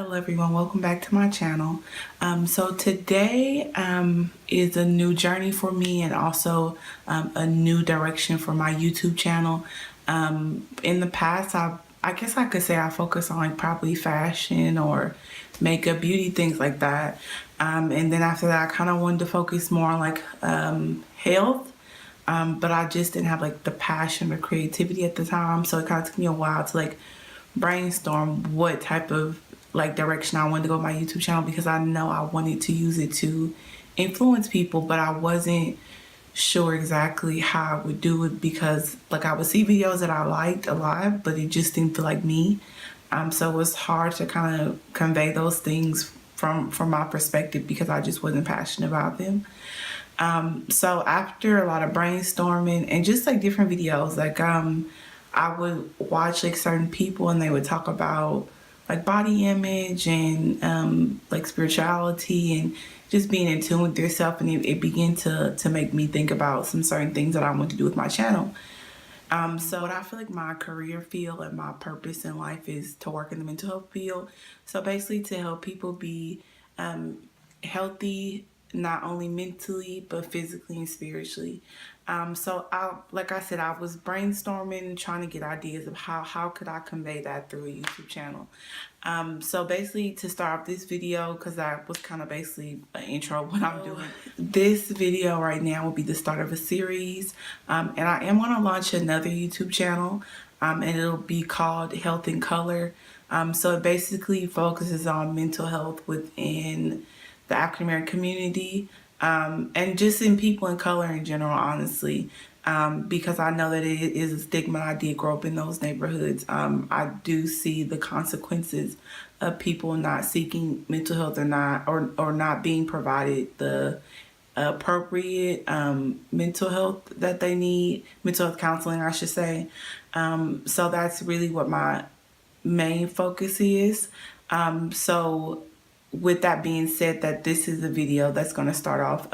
Hello everyone, welcome back to my channel. So today is a new journey for me and also a new direction for my YouTube channel. In the past, I guess I could say I focus on like probably fashion or makeup, beauty, things like that. And then after that, I kind of wanted to focus more on like health. But I just didn't have like the passion or creativity at the time. So it kind of took me a while to like brainstorm what type of like direction I wanted to go with my YouTube channel, because I know I wanted to use it to influence people, but I wasn't sure exactly how I would do it, because like I would see videos that I liked a lot, but it just didn't feel like me. So it was hard to kind of convey those things from my perspective because I just wasn't passionate about them. So after a lot of brainstorming and just like different videos, like I would watch like certain people and they would talk about like body image and like spirituality and just being in tune with yourself, and it began to make me think about some certain things that I want to do with my channel. So I feel like my career field and my purpose in life is to work in the mental health field. So basically to help people be healthy, not only mentally but physically and spiritually. So like I said, I was brainstorming, trying to get ideas of how could I convey that through a YouTube channel. So basically, to start off this video, because that was kind of basically an intro of what I'm doing. This video right now will be the start of a series, and I am going to launch another YouTube channel, and it'll be called Health in Color. So it basically focuses on mental health within the African American community, and just in people in color in general, honestly. Because I know that it is a stigma. I did grow up in those neighborhoods. I do see the consequences of people not seeking mental health or not being provided the appropriate mental health that they need, mental health counseling, I should say. So that's really what my main focus is. So with that being said, that this is a video that's going to start off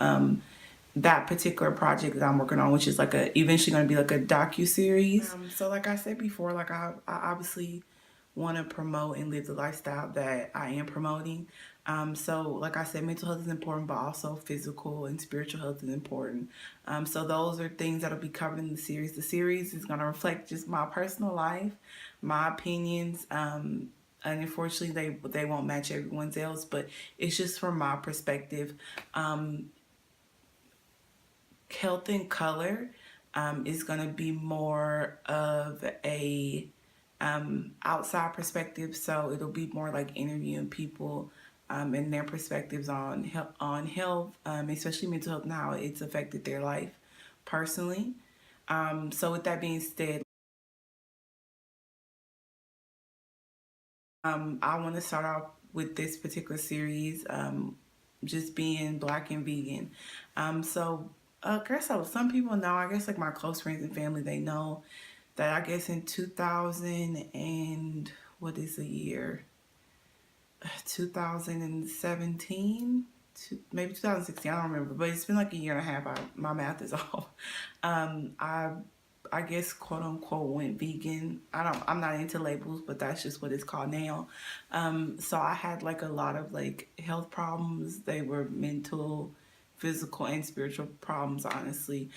that particular project that I'm working on, which is like eventually going to be like a docu-series. So like I said before, like I obviously want to promote and live the lifestyle that I am promoting. So like I said, mental health is important, but also physical and spiritual health is important. So those are things that'll be covered in the series. The series is going to reflect just my personal life, my opinions, and unfortunately they won't match everyone's else, but it's just from my perspective. Health in Color is going to be more of a outside perspective, so it'll be more like interviewing people and their perspectives on health, especially mental health, and how it's affected their life personally. So with that being said, I want to start off with this particular series just being Black and vegan. So I guess some people know, I guess like my close friends and family, they know that I guess in 2000 and what is the year? 2017, maybe 2016, I don't remember, but it's been like a year and a half. My math is off. I guess quote unquote went vegan. I'm not into labels, but that's just what it's called now. So I had like a lot of like health problems. They were mental, physical, and spiritual problems, honestly.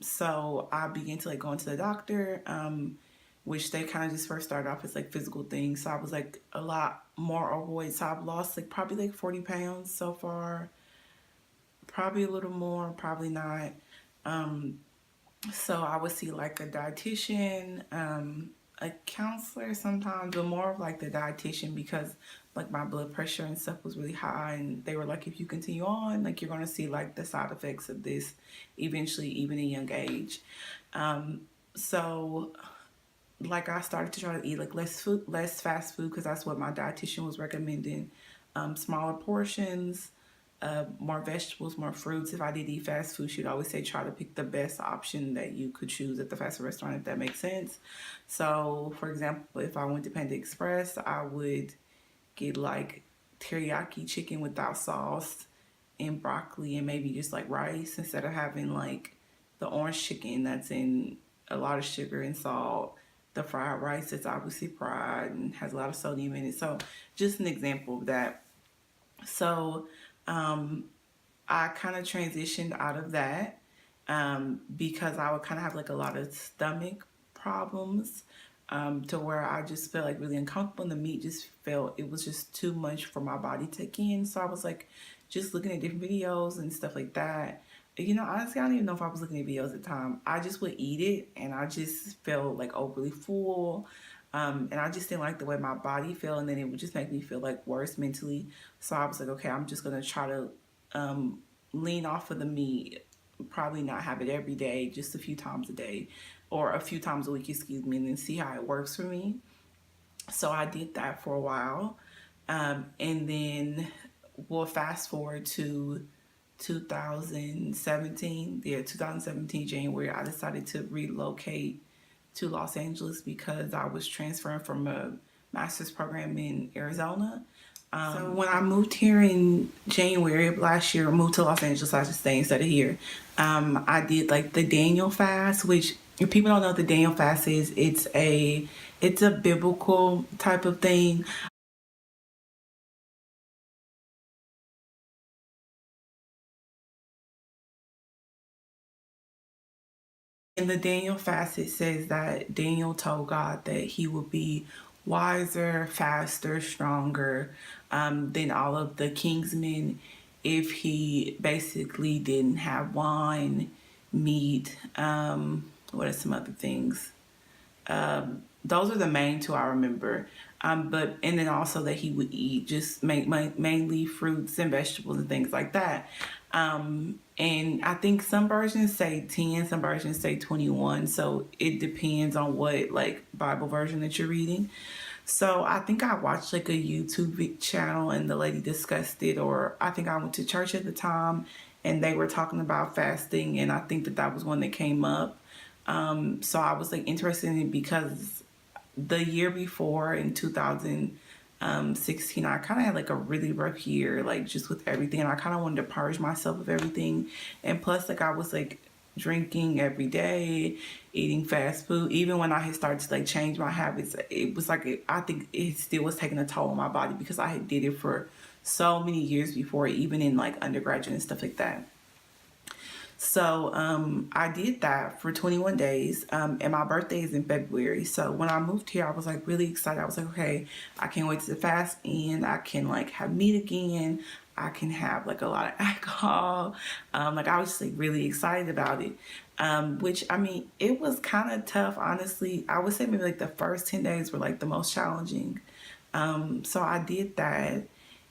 So I began to like go into the doctor, which they kind of just first started off as like physical things. So I was like a lot more overweight. So I've lost like probably like 40 pounds so far. Probably a little more, probably not. So I would see like a dietitian, a counselor sometimes, but more of like the dietitian, because like my blood pressure and stuff was really high, and they were like, if you continue on, like you're gonna see like the side effects of this eventually, even at a young age. So like I started to try to eat like less fast food, because that's what my dietitian was recommending. Smaller portions, more vegetables, more fruits. If I did eat fast food, she'd always say try to pick the best option that you could choose at the fast food restaurant, if that makes sense. So for example, if I went to Panda Express, I would get like teriyaki chicken without sauce and broccoli and maybe just like rice, instead of having like the orange chicken that's in a lot of sugar and salt. the fried rice that's obviously fried and has a lot of sodium in it. So just an example of that. So I kind of transitioned out of that because I would kind of have like a lot of stomach problems to where I just felt like really uncomfortable, and the meat just felt it was just too much for my body to take in. So I was like just looking at different videos and stuff like that. You know, honestly, I don't even know if I was looking at videos at the time. I just would eat it, and I just felt like overly full. And I just didn't like the way my body felt, and then it would just make me feel like worse mentally. So I was like, okay, I'm just gonna try to lean off of the meat, probably not have it every day, just a few times a day or a few times a week, excuse me, and then see how it works for me. So I did that for a while. And then we'll fast forward to 2017. Yeah, 2017 January, I decided to relocate to Los Angeles because I was transferring from a master's program in Arizona. So when I moved here in January of last year, I moved to Los Angeles. I just stayed instead of here. I did like the Daniel fast, which if people don't know what the Daniel fast is, it's a biblical type of thing. In the Daniel fast, it says that Daniel told God that he would be wiser, faster, stronger than all of the kingsmen if he basically didn't have wine, meat, what are some other things? Those are the main two I remember. But and then also that he would eat just mainly fruits and vegetables and things like that. And I think some versions say 10, some versions say 21. So it depends on what like Bible version that you're reading. So I think I watched like a YouTube channel and the lady discussed it, or I think I went to church at the time and they were talking about fasting, and I think that that was one that came up. So I was like interested in it because the year before in 2016, I kind of had like a really rough year, like just with everything. And I kind of wanted to purge myself of everything. And plus, like, I was like drinking every day, eating fast food. Even when I had started to like change my habits, it was like, I think it still was taking a toll on my body because I had did it for so many years before, even in like undergraduate and stuff like that. So I did that for 21 days, and my birthday is in February. So when I moved here, I was like really excited. I was like, okay, I can't wait to the fast end. I can like have meat again. I can have like a lot of alcohol. Like I was just like really excited about it. Which I mean, it was kind of tough, honestly. I would say maybe like the first 10 days were like the most challenging. So I did that,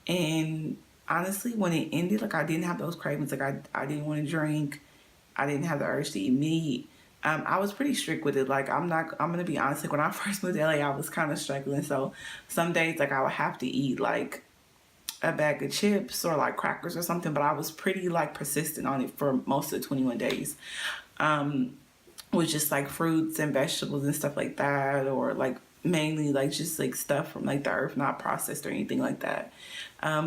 and honestly, when it ended, like I didn't have those cravings. Like I didn't want to drink. I didn't have the urge to eat meat. I was pretty strict with it. Like I'm gonna be honest. Like when I first moved to LA, I was kind of struggling. So some days, like I would have to eat like a bag of chips or like crackers or something. But I was pretty like persistent on it for most of the 21 days. With just like fruits and vegetables and stuff like that, or like mainly like just like stuff from like the earth, not processed or anything like that.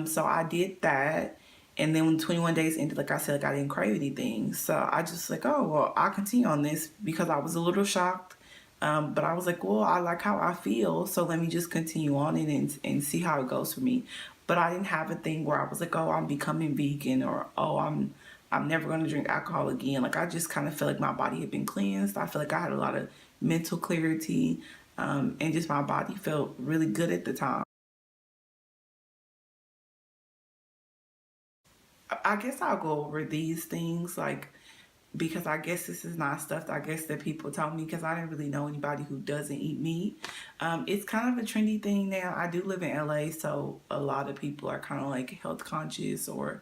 So I did that. And then when 21 days ended, like I said, like I didn't crave anything. So I just like, oh, well, I'll continue on this because I was a little shocked. But I was like, well, I like how I feel. So let me just continue on it and see how it goes for me. But I didn't have a thing where I was like, oh, I'm becoming vegan, or oh, I'm never going to drink alcohol again. Like I just kind of felt like my body had been cleansed. I feel like I had a lot of mental clarity, and just my body felt really good at the time. I guess I'll go over these things like because I guess this is not stuff that I guess that people tell me because I didn't really know anybody who doesn't eat meat. It's kind of a trendy thing now. I do live in LA, so a lot of people are kind of like health conscious or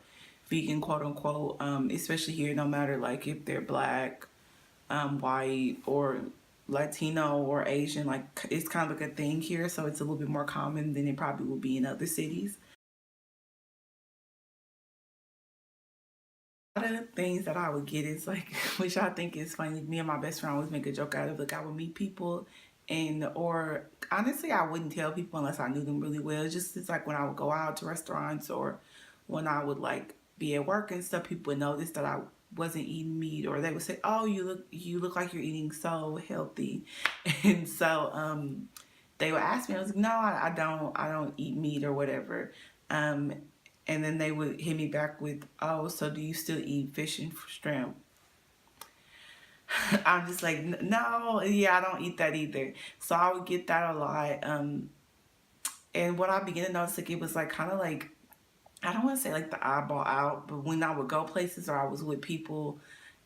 vegan, quote unquote. Especially here, no matter like if they're black, white, or Latino or Asian, like it's kind of like a thing here. So it's a little bit more common than it probably will be in other cities. A lot of things that I would get is like, which I think is funny. Me and my best friend always make a joke out of. Like, I would meet people, and or honestly, I wouldn't tell people unless I knew them really well. It's like when I would go out to restaurants or when I would like be at work and stuff. People would notice that I wasn't eating meat, or they would say, "Oh, you look like you're eating so healthy," and so they would ask me. I was like, "No, I don't eat meat or whatever." Um, and then they would hit me back with, "Oh, so do you still eat fish and shrimp?" I'm just like, "No, yeah, I don't eat that either." So I would get that a lot. And what I began to notice, like, it was like kind of like, I don't want to say like the eyeball out, but when I would go places or I was with people,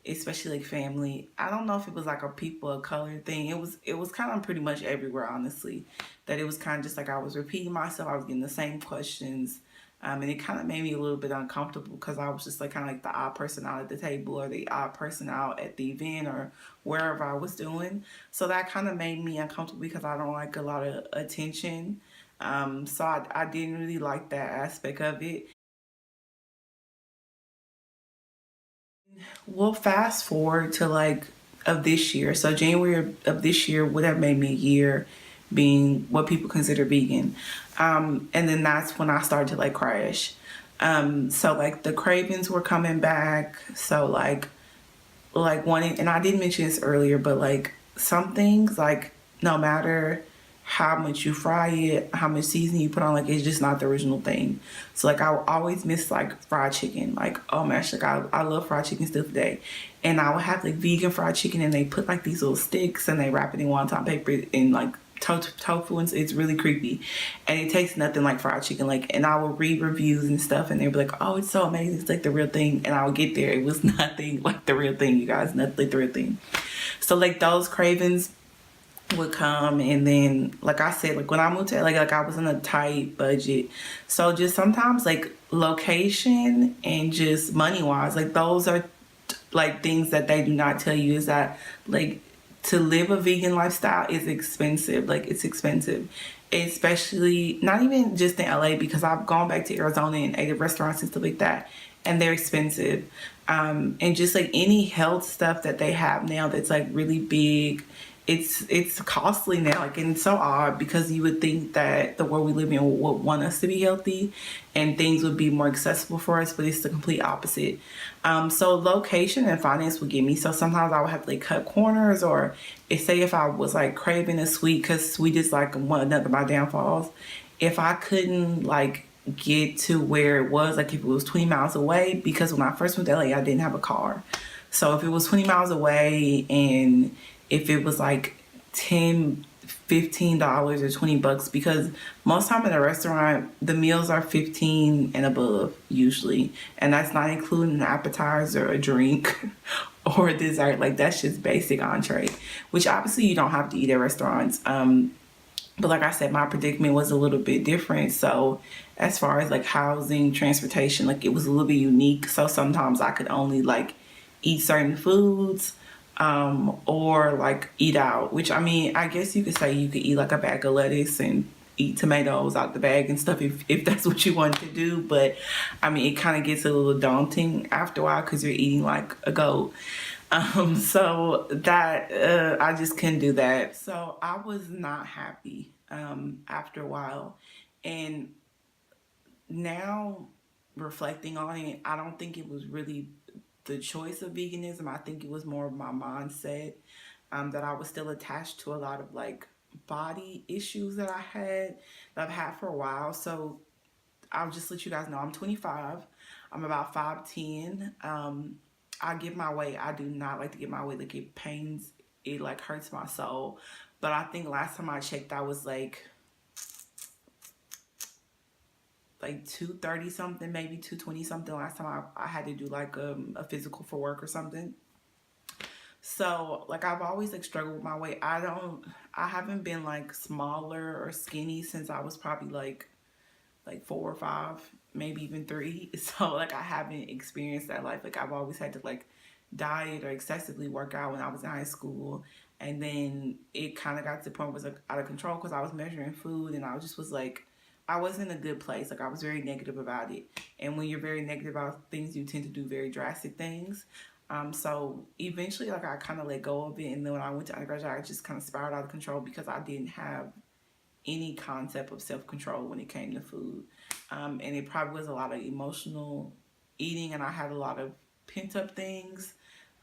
especially like family, I don't know if it was like a people of color thing. It was kind of pretty much everywhere, honestly. That it was kind of just like I was repeating myself. I was getting the same questions, and it kind of made me a little bit uncomfortable because I was just like kind of like the odd person out at the table or the odd person out at the event or wherever I was doing. So that kind of made me uncomfortable because I don't like a lot of attention. So I didn't really like that aspect of it. We'll fast forward to like of this year. So January of this year would have made me a year being what people consider vegan. And then that's when I started to like crash. So like the cravings were coming back. So like wanting, and I did mention this earlier, but like some things, like no matter how much you fry it, how much seasoning you put on, like it's just not the original thing. So like I always miss like fried chicken. Like, oh my gosh, like I love fried chicken still today. And I would have like vegan fried chicken and they put like these little sticks and they wrap it in wonton paper and like tofu, and it's really creepy, and it tastes nothing like fried chicken. Like, and I would read reviews and stuff and they'd be like, oh, it's so amazing, it's like the real thing, and I would get there, it was nothing like the real thing, you guys, nothing like the real thing. So like those cravings would come, and then like I said, like when I moved to like I was in a tight budget, so just sometimes like location and just money wise, like those are like things that they do not tell you, is that like to live a vegan lifestyle is expensive. Like it's expensive, especially not even just in LA, because I've gone back to Arizona and ate at restaurants and stuff like that, and they're expensive. And just like any health stuff that they have now that's like really big, it's costly now. Like, and it's so odd because you would think that the world we live in would want us to be healthy and things would be more accessible for us, but it's the complete opposite. So location and finance would get me. So sometimes I would have to like cut corners, or say if I was like craving a sweet, because sweet is like one another of my downfalls. If I couldn't like get to where it was, like if it was 20 miles away, because when I first moved to LA, I didn't have a car. So if it was 20 miles away, and if it was like 10, $15 or $20, because most time in a restaurant the meals are 15 and above usually, and that's not including an appetizer, a drink, or a dessert. Like that's just basic entree, which obviously you don't have to eat at restaurants. But like I said, my predicament was a little bit different. So as far as like housing, transportation, like it was a little bit unique. So sometimes I could only like eat certain foods, or like eat out, which I mean, I guess you could say you could eat like a bag of lettuce and eat tomatoes out the bag and stuff if that's what you want to do. But I mean, it kind of gets a little daunting after a while because you're eating like a goat. So that I just couldn't do that. So I was not happy after a while. And now reflecting on it, I don't think it was really the choice of veganism. I think it was more of my mindset, that I was still attached to a lot of like body issues that that I've had for a while. So I'll just let you guys know I'm 25. I'm about 5'10". I get my weight. I do not like to get my weight. Like it pains, it like hurts my soul. But I think last time I checked, I was like 230 something, maybe 220 something. Last time I had to do like a physical for work or something. So like I've always like struggled with my weight. I haven't been like smaller or skinny since I was probably like 4 or 5, maybe even 3. So like I haven't experienced that life. Like I've always had to like diet or excessively work out when I was in high school. And then it kind of got to the point where it was like out of control because I was measuring food and I just was like, I wasn't in a good place. Like I was very negative about it. And when you're very negative about things, you tend to do very drastic things. So eventually like I kind of let go of it. And then when I went to undergraduate, I just kind of spiraled out of control because I didn't have any concept of self-control when it came to food. And it probably was a lot of emotional eating, and I had a lot of pent up things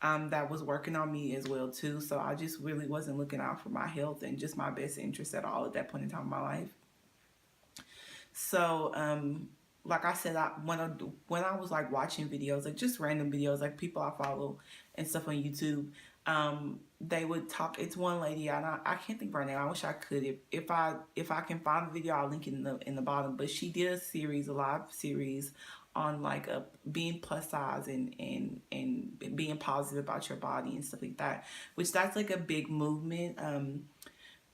that was working on me as well too. So I just really wasn't looking out for my health and just my best interest at all at that point in time in my life. So, like I said, when I was like watching videos, like just random videos, like people I follow and stuff on YouTube, they would talk. It's one lady, and I can't think of her name. I wish I could. If I can find the video, I'll link it in the bottom. But she did a live series on like being plus size and being positive about your body and stuff like that. Which that's like a big movement.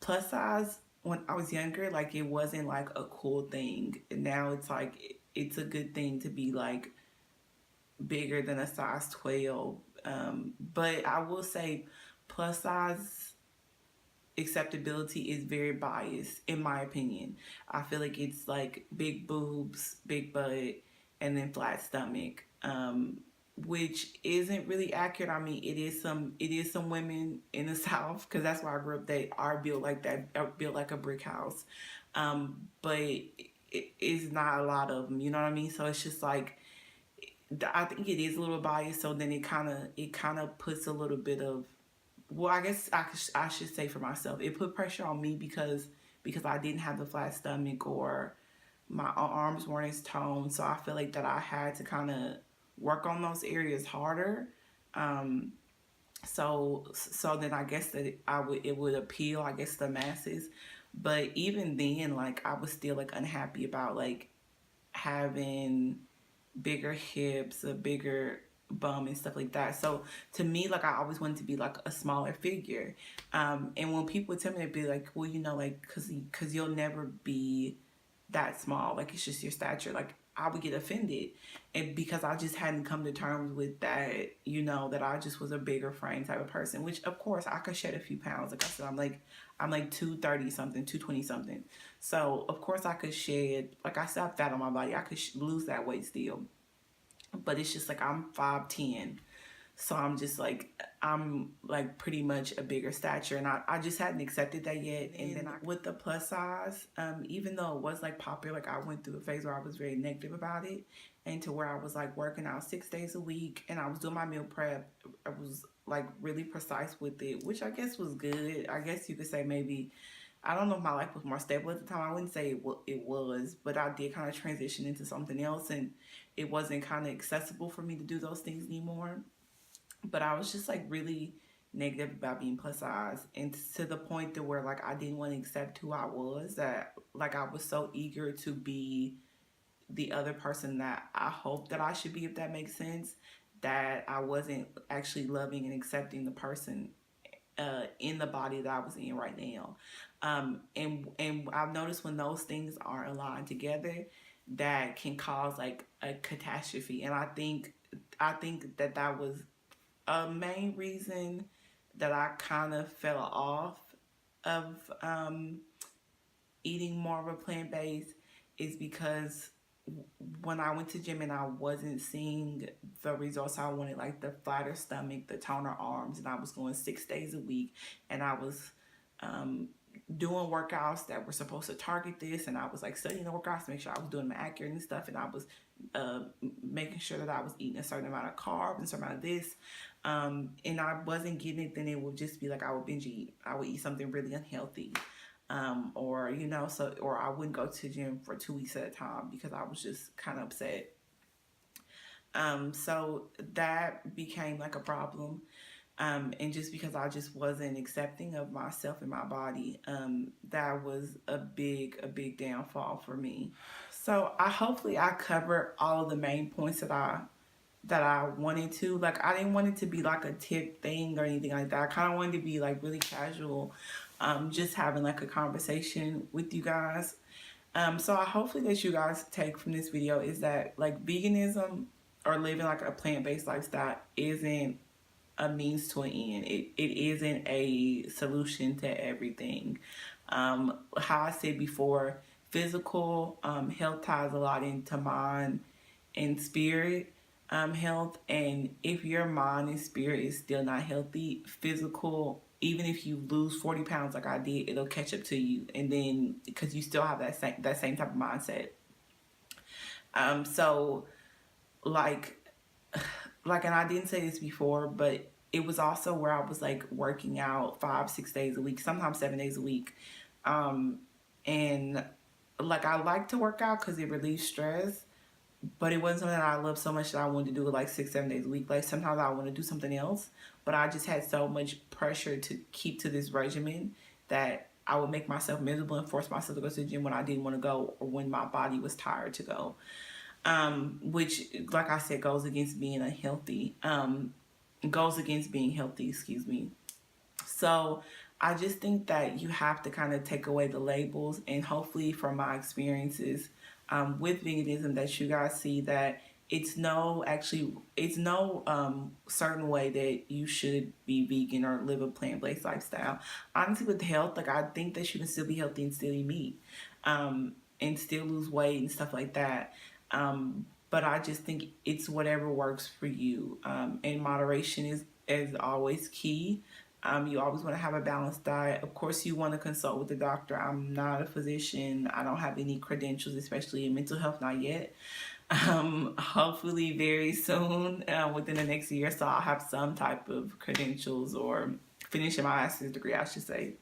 Plus size when I was younger, like it wasn't like a cool thing. And now it's like it's a good thing to be like bigger than a size 12. But I will say plus size acceptability is very biased in my opinion. I feel like it's like big boobs, big butt, and then flat stomach. Which isn't really accurate. I mean, it is some women in the South because that's where I grew up. They are built like that, are built like a brick house, but it is not a lot of them. You know what I mean? So it's just like I think it is a little biased. So then it kind of puts a little bit of, well, I guess I should say for myself, it put pressure on me because I didn't have the flat stomach or my arms weren't as toned. So I feel like that I had to kind of work on those areas harder. So then I guess that it would appeal, I guess, to the masses. But even then, like I was still like unhappy about like having bigger hips, a bigger bum and stuff like that. So to me, like I always wanted to be like a smaller figure. And when people would tell me, they'd be like, well, like, cause you'll never be that small. Like it's just your stature. Like I would get offended, and because I just hadn't come to terms with that, that I just was a bigger frame type of person. Which of course I could shed a few pounds. Like I said, I'm like 230 something, 220 something. So of course I could shed. Like I said, I'm fat on my body. I could lose that weight still, but it's just like I'm 5'10", so I'm like pretty much a bigger stature, and I just hadn't accepted that yet. And then with the plus size, even though it was like popular, like I went through a phase where I was very negative about it, and to where I was like working out 6 days a week, and I was doing my meal prep. I was like really precise with it, which I guess was good. I guess you could say maybe, I don't know if my life was more stable at the time. I wouldn't say it was, but I did kind of transition into something else, and it wasn't kind of accessible for me to do those things anymore. But I was just like really negative about being plus size, and to the point to where like I didn't want to accept who I was, that like I was so eager to be the other person that I hope that I should be, if that makes sense, that I wasn't actually loving and accepting the person in the body that I was in right now. And I've noticed when those things aren't aligned together, that can cause like a catastrophe. And I think that was a main reason that I kind of fell off of eating more of a plant based, is because when I went to gym and I wasn't seeing the results I wanted, like the flatter stomach, the toner arms, and I was going 6 days a week, and I was um, doing workouts that were supposed to target this, and I was like studying the workouts to make sure I was doing them accurate and stuff, and I was making sure that I was eating a certain amount of carbs and a certain amount of this, and I wasn't getting it. Then it would just be like I would binge eat. I would eat something really unhealthy, or or I wouldn't go to the gym for 2 weeks at a time because I was just kind of upset. So that became like a problem. And just because I just wasn't accepting of myself and my body, that was a big downfall for me. So hopefully I covered all of the main points that I wanted to. Like I didn't want it to be like a tip thing or anything like that. I kind of wanted to be like really casual, just having like a conversation with you guys. So I hopefully that you guys take from this video is that like veganism or living like a plant-based lifestyle isn't a means to an end. It isn't a solution to everything. How I said before, physical health ties a lot into mind and spirit health. And if your mind and spirit is still not healthy, physical, even if you lose 40 pounds like I did, it'll catch up to you. And then because you still have that same type of mindset. So like like, and I didn't say this before, but it was also where I was like working out 5, 6 days a week, sometimes 7 days a week. And like, I like to work out because it relieves stress, but it wasn't something that I loved so much that I wanted to do it like 6, 7 days a week. Like, sometimes I want to do something else, but I just had so much pressure to keep to this regimen that I would make myself miserable and force myself to go to the gym when I didn't want to go or when my body was tired to go. Which, like I said, goes against being unhealthy. Goes against being healthy, excuse me. So I just think that you have to kind of take away the labels, and hopefully, from my experiences with veganism, that you guys see that it's no certain way that you should be vegan or live a plant-based lifestyle. Honestly, with health, like, I think that you can still be healthy and still eat meat, and still lose weight and stuff like that. But I just think it's whatever works for you. And moderation is always key. You always want to have a balanced diet. Of course, you want to consult with the doctor. I'm not a physician. I don't have any credentials, especially in mental health, not yet. Hopefully, very soon, within the next year, so I'll have some type of credentials, or finishing my master's degree, I should say.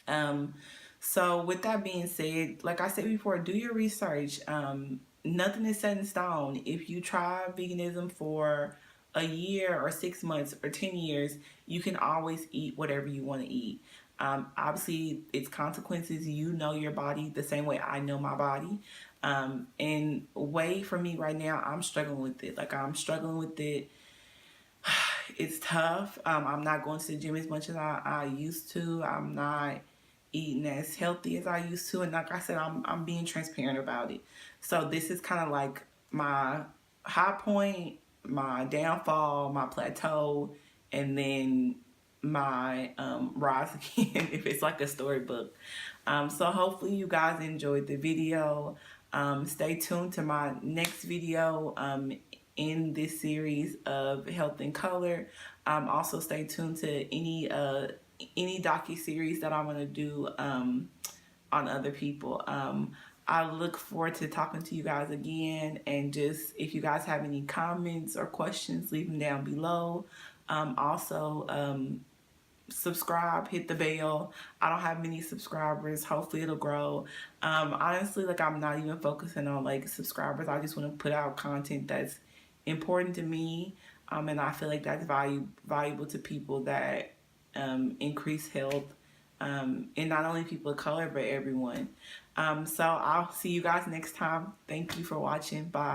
Um, so with that being said, like I said before, do your research. Nothing is set in stone. If you try veganism for a year or 6 months or 10 years, you can always eat whatever you want to eat. Obviously, it's consequences. You know your body the same way I know my body. And way for me right now, I'm struggling with it. Like, I'm struggling with it. It's tough. I'm not going to the gym as much as I used to. I'm not eating as healthy as I used to. And like I said, I'm being transparent about it. So this is kind of like my high point, my downfall, my plateau, and then my rise again, if it's like a storybook. So hopefully you guys enjoyed the video. Stay tuned to my next video in this series of Health in Color. Also stay tuned to any docu-series that I'm going to do on other people. I look forward to talking to you guys again, and just, if you guys have any comments or questions, leave them down below. Also, subscribe, hit the bell. I don't have many subscribers. Hopefully it'll grow. Honestly, like, I'm not even focusing on like subscribers. I just want to put out content that's important to me, and I feel like that's valuable to people that increase health, and not only people of color but everyone. So I'll see you guys next time. Thank you for watching. Bye.